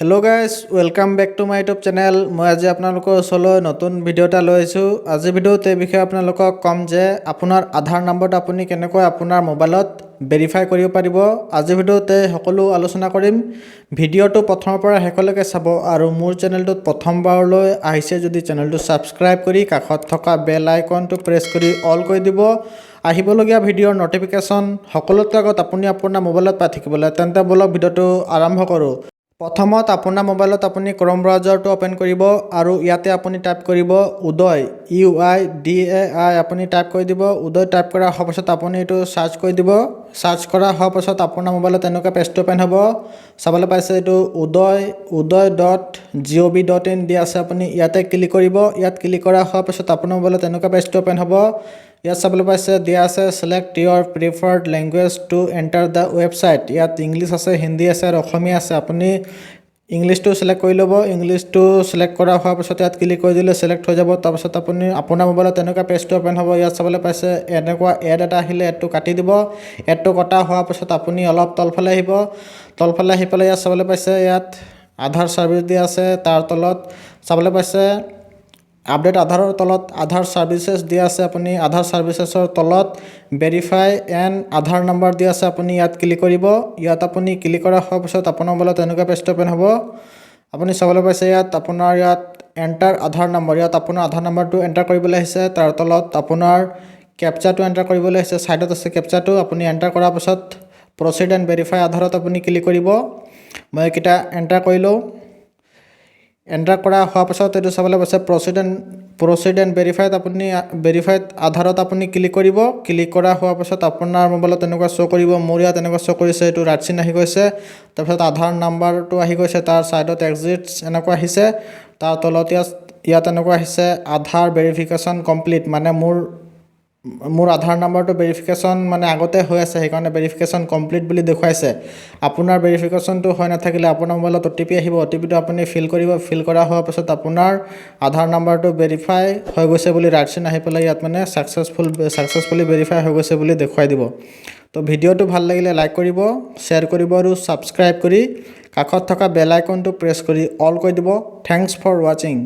Hello' guys welcome back to my YouTube channel. মই আজি আপোনালোকৰ ওচৰলৈ নতুন ভিডিঅ' এটা লৈ আহিছোঁ। আজিৰ ভিডিঅ'ত এই বিষয়ে আপোনালোকক ক'ম যে আপোনাৰ আধাৰ নম্বৰটো আপুনি কেনেকৈ আপোনাৰ মোবাইলত ভেৰিফাই কৰিব পাৰিব। আজিৰ ভিডিঅ'তে সকলো আলোচনা কৰিম। ভিডিঅ'টো প্ৰথমৰ পৰা শেষলৈকে চাব আৰু মোৰ চেনেলটোত প্ৰথমবাৰলৈ আহিছে যদি চেনেলটো ছাবস্ক্ৰাইব কৰি কাষত থকা বেল আইকনটো প্ৰেছ কৰি অল কৰি দিব। আহিবলগীয়া ভিডিঅ'ৰ নটিফিকেশ্যন সকলোতকৈ আগত আপুনি আপোনাৰ মোবাইলত পাই থাকিবলৈ। তেন্তে বলক ভিডিঅ'টো আৰম্ভ কৰোঁ। প্ৰথমত আপোনাৰ মোবাইলত আপুনি ক্ৰম ব্ৰাউজাৰটো অ'পেন কৰিব আৰু ইয়াতে আপুনি টাইপ কৰিব উদয় UIDAI আপুনি টাইপ কৰি দিব। উদয় টাইপ কৰা হোৱাৰ পাছত আপুনি এইটো চাৰ্চ কৰি দিব। চাৰ্চ কৰা হোৱাৰ পাছত আপোনাৰ মোবাইলত এনেকুৱা পেজটো অ'পেন হ'ব। চাবলৈ পাইছে এইটো udoy.gov.in দিয়া আছে। আপুনি ইয়াতে ক্লিক কৰিব। ইয়াত ক্লিক কৰা হোৱাৰ পাছত আপোনাৰ মোবাইলত এনেকুৱা পেজটো অ'পেন হ'ব। ইয়াত চাবলৈ পাইছে দিয়া আছে select your preferred language to enter the website. ইয়াত ইংলিছ আছে, হিন্দী আছে আৰু অসমীয়া আছে। আপুনি ইংলিছটো চিলেক্ট কৰি ল'ব। ইংলিছটো চিলেক্ট কৰা হোৱাৰ পাছত ইয়াত ক্লিক কৰি দিলে চিলেক্ট হৈ যাব। তাৰপাছত আপুনি আপোনাৰ মোবাইলত এনেকুৱা পেজটো অ'পেন হ'ব। ইয়াত চাবলৈ পাইছে এনেকুৱা এড এটা আহিলে এডটো কাটি দিব। এডটো কটা হোৱাৰ পাছত আপুনি অলপ তলফালে আহিব। তলফালে আহি পেলাই ইয়াত চাবলৈ পাইছে ইয়াত আধাৰ ছাৰ্ভিচ দিয়া আছে। তাৰ তলত চাবলৈ পাইছে আপডেট আধাৰৰ তলত আধাৰ ছাৰ্ভিচেছ দিয়া আছে। আপুনি আধাৰ ছাৰ্ভিচেছৰ তলত ভেৰিফাই এণ্ড আধাৰ নম্বৰ দিয়া আছে। আপুনি ইয়াত ক্লিক কৰিব। ইয়াত আপুনি ক্লিক কৰা হোৱাৰ পাছত আপোনাৰ মোবাইলত এনেকুৱা পেজটো অ'পেন হ'ব। আপুনি চাবলৈ পাইছে ইয়াত আপোনাৰ এণ্টাৰ আধাৰ নম্বৰ। ইয়াত আপোনাৰ আধাৰ নম্বৰটো এণ্টাৰ কৰিবলৈ আহিছে। তাৰ তলত আপোনাৰ কেপচাটো এণ্টাৰ কৰিবলৈ আহিছে। ছাইডত আছে কেপচাটো। আপুনি এণ্টাৰ কৰাৰ পাছত প্ৰচিড এণ্ড ভেৰিফাই আধাৰত আপুনি ক্লিক কৰিব। মই এইকেইটা এণ্টাৰ কৰিলোঁ। এণ্টাৰ কৰা হোৱাৰ পাছত এইটো চাবলৈ পাইছে প্ৰচিড এণ্ড ভেৰিফাইড আপুনি ভেৰিফাইড আধাৰত আপুনি ক্লিক কৰিব। ক্লিক কৰা হোৱাৰ পাছত আপোনাৰ মোবাইলত এনেকুৱা শ্ব' কৰিব। মোৰ ইয়াত এনেকুৱা শ্ব' কৰিছে এইটো ৰাইট চিন আহি গৈছে। তাৰপিছত আধাৰ নাম্বাৰটো আহি গৈছে। তাৰ ছাইডত এক্সিটছ এনেকুৱা আহিছে। তাৰ তলত ইয়াত এনেকুৱা আহিছে আধাৰ ভেৰিফিকেশ্যন কমপ্লিট। মানে মোৰ আধাৰ নম্বৰটো ভেৰিফিকেশ্যন মানে আগতে হৈ আছে, সেইকাৰণে ভেৰিফিকেশ্যন কমপ্লিট বুলি দেখুৱাইছে। আপোনাৰ ভেৰিফিকেশ্যনটো হৈ নাথাকিলে আপোনাৰ মোবাইলত OTP আহিব। OTPটো আপুনি ফিল কৰিব। ফিল কৰা হোৱাৰ পাছত আপোনাৰ আধাৰ নম্বৰটো ভেৰিফাই হৈ গৈছে বুলি ৰাইট চিন আহি পেলাই ইয়াত মানে ছাকচেছফুলি ভেৰিফাই হৈ গৈছে বুলি দেখুৱাই দিব। তো ভিডিঅ'টো ভাল লাগিলে লাইক কৰিব, শ্বেয়াৰ কৰিব আৰু ছাবস্ক্ৰাইব কৰি কাষত থকা বেল আইকনটো প্ৰেছ কৰি অল কৰি দিব। থেংকছ ফৰ ৱাচিং।